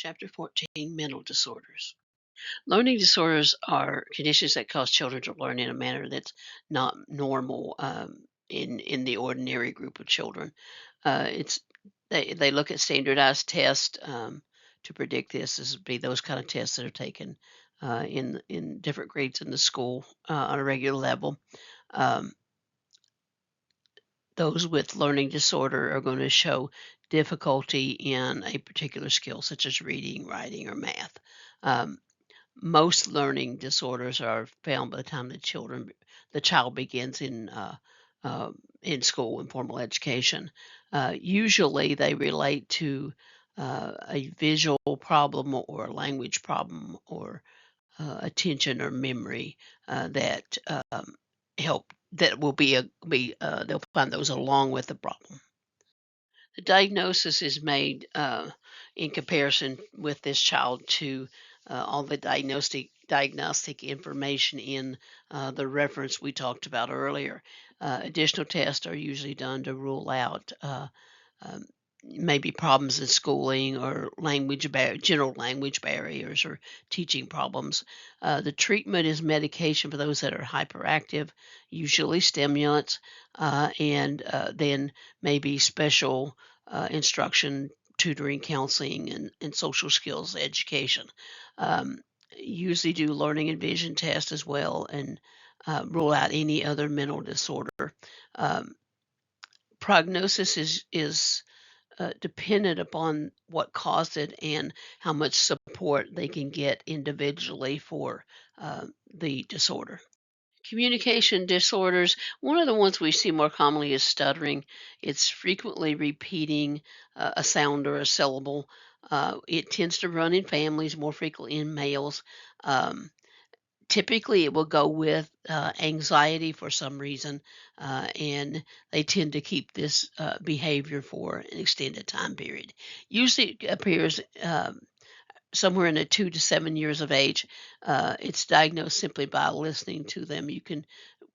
Chapter 14, Mental Disorders. Learning disorders are conditions that cause children to learn in a manner that's not normal in the ordinary group of children. It's they look at standardized tests to predict this. This would be those kind of tests that are taken in different grades in the school on a regular level. Um, those with learning disorder are going to show difficulty in a particular skill, such as reading, writing, or math. Um, Most learning disorders are found by the time the child begins in school in formal education. Usually, they relate to a visual problem or a language problem or attention or memory that help that will be they'll find those along with the problem. The diagnosis is made in comparison with this child to all the diagnostic information in the reference we talked about earlier. Additional tests are usually done to rule out um, maybe problems in schooling or general language barriers or teaching problems. The treatment is medication for those that are hyperactive, usually stimulants, and then maybe special instruction, tutoring, counseling, and social skills education. Um, Usually do learning and vision tests as well and rule out any other mental disorder. Um, Prognosis is dependent upon what caused it and how much support they can get individually for the disorder. Communication disorders, one of the ones we see more commonly is stuttering. It's frequently repeating a sound or a syllable. It tends to run in families, more frequently in males. Um, Typically, it will go with anxiety for some reason, and they tend to keep this behavior for an extended time period. Usually, it appears somewhere in the 2 to 7 years of age. It's diagnosed simply by listening to them. You can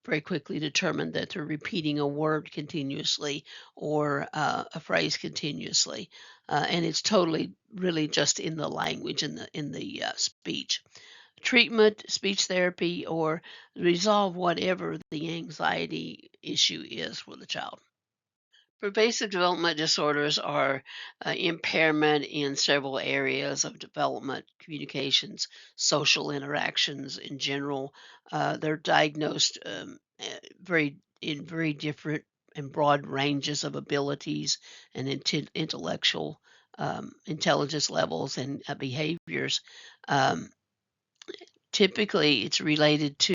very quickly determine that they're repeating a word continuously or a phrase continuously, and it's totally really just in the language in the speech. Treatment, speech therapy, or resolve whatever the anxiety issue is for the child. Pervasive development disorders are impairment in several areas of development, communications, social interactions in general. They're diagnosed very different and broad ranges of abilities and intellectual intelligence levels and behaviors. Um, Typically, it's related to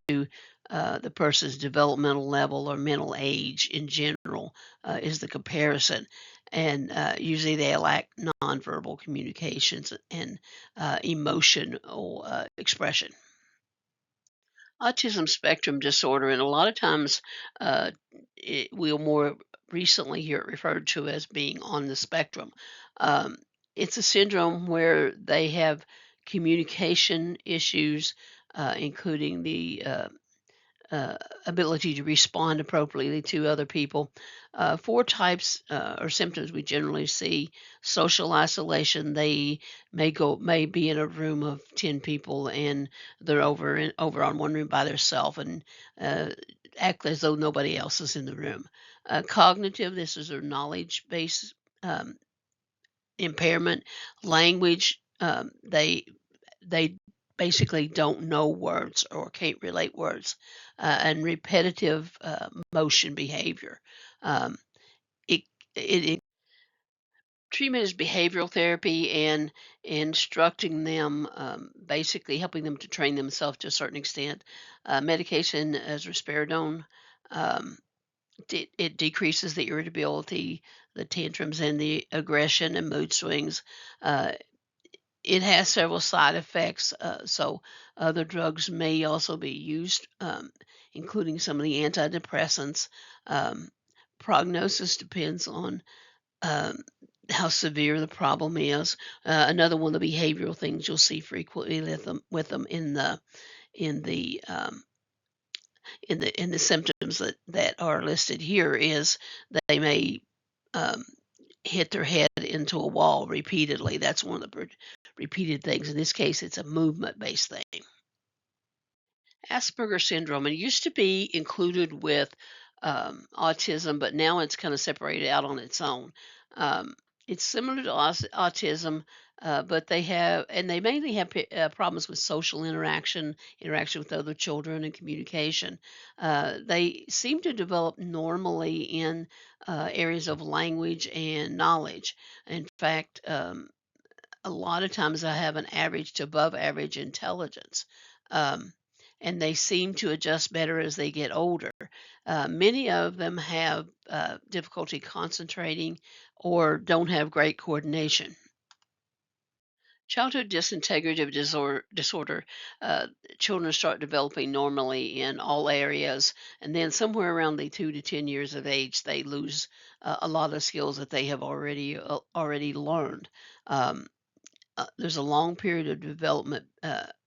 the person's developmental level or mental age in general is the comparison. And usually they lack nonverbal communications and emotional expression. Autism spectrum disorder, and a lot of times we'll more recently hear it referred to as being on the spectrum. Um, it's a syndrome where they have communication issues, including the uh, ability to respond appropriately to other people. Four types or symptoms we generally see: social isolation. They may be in a room of 10 people and they're over on one room by themselves and uh, act as though nobody else is in the room. Cognitive. This is their knowledge base um, impairment. Language. They basically don't know words or can't relate words, and repetitive motion behavior. Um, it, it treatment is behavioral therapy and instructing them, basically helping them to train themselves to a certain extent. Medication as risperidone. Um, it decreases the irritability, the tantrums, and the aggression and mood swings. Uh, it has several side effects, so other drugs may also be used, including some of the antidepressants. Um, Prognosis depends on um, how severe the problem is. Another one of the behavioral things you'll see frequently with them in the um, in the symptoms that are listed here is they may um, hit their head into a wall repeatedly. That's one of the repeated things. In this case, it's a movement-based thing. Asperger syndrome, it used to be included with autism, but now it's kind of separated out on its own. Um, it's similar to autism, but they mainly have problems with social interaction, interaction with other children, and communication. They seem to develop normally in areas of language and knowledge. In fact, a lot of times I have an average to above average intelligence. Um, and they seem to adjust better as they get older. Many of them have difficulty concentrating or don't have great coordination. Childhood disintegrative disorder, children start developing normally in all areas, and then somewhere around the 2 to 10 years of age, they lose a lot of skills that they have already learned. Um, there's a long period of development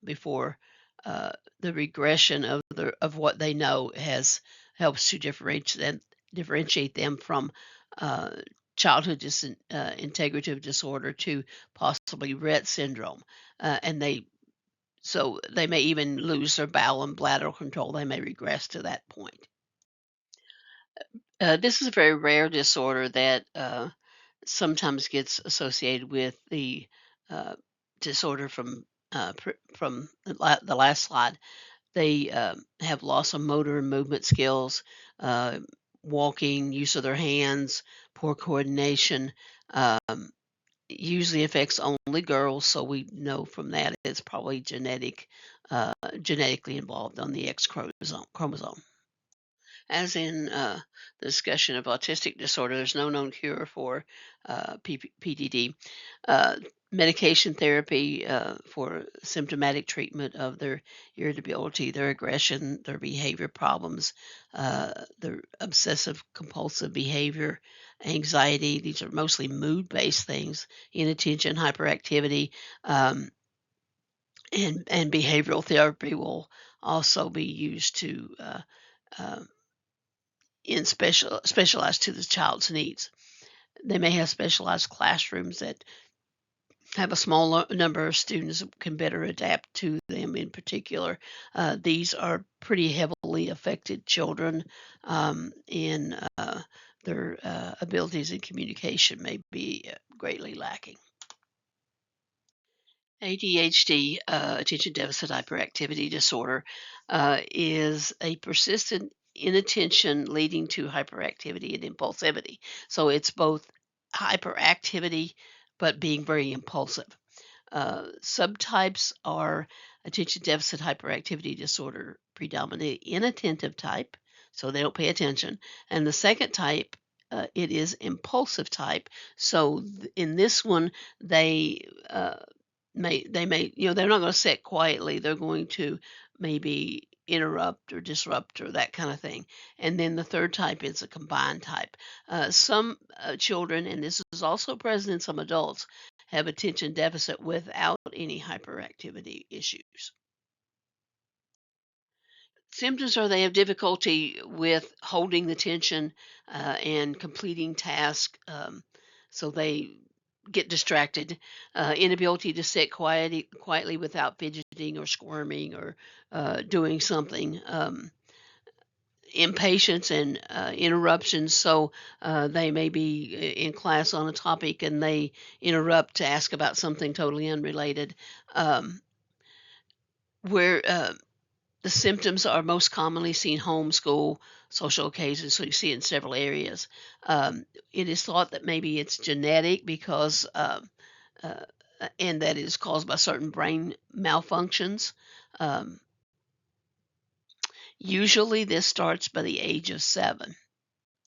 before uh, the regression of what they know has helps to differentiate them from uh, childhood integrative disorder to possibly Rett syndrome, and they may even lose their bowel and bladder control. They may regress to that point. This is a very rare disorder that sometimes gets associated with the uh, disorder from the last slide. They have loss of motor and movement skills, uh, walking, use of their hands, poor coordination. Usually affects only girls, so we know from that it's probably genetically involved on the X chromosome. As in the discussion of autistic disorder, there's no known cure for PDD. Uh, Medication therapy for symptomatic treatment of their irritability, their aggression, their behavior problems, their obsessive compulsive behavior, anxiety. These are mostly mood based things, inattention, hyperactivity, um, and behavioral therapy will also be used to. Um, specialized to the child's needs. They may have specialized classrooms that have a small number of students that can better adapt to them in particular. These are pretty heavily affected children, and their abilities in communication may be greatly lacking. ADHD, attention deficit hyperactivity disorder, is a persistent inattention leading to hyperactivity and impulsivity. So it's both hyperactivity, but being very impulsive. Subtypes are attention deficit hyperactivity disorder, predominantly inattentive type, so they don't pay attention. And the second type, it is impulsive type. So in this one, uh, they're not going to sit quietly. They're going to maybe interrupt or disrupt or that kind of thing. And then the third type is a combined type. Some children, and this is also present in some adults, have attention deficit without any hyperactivity issues. Symptoms are they have difficulty with holding the tension and completing tasks, so they get distracted, inability to sit quietly without fidgeting or squirming or doing something, impatience and interruptions. So they may be in class on a topic and they interrupt to ask about something totally unrelated. Where The symptoms are most commonly seen home, school, social occasions, so you see it in several areas. It is thought that maybe it's genetic because, uh, and that it is caused by certain brain malfunctions. Um, Usually this starts by the age of 7.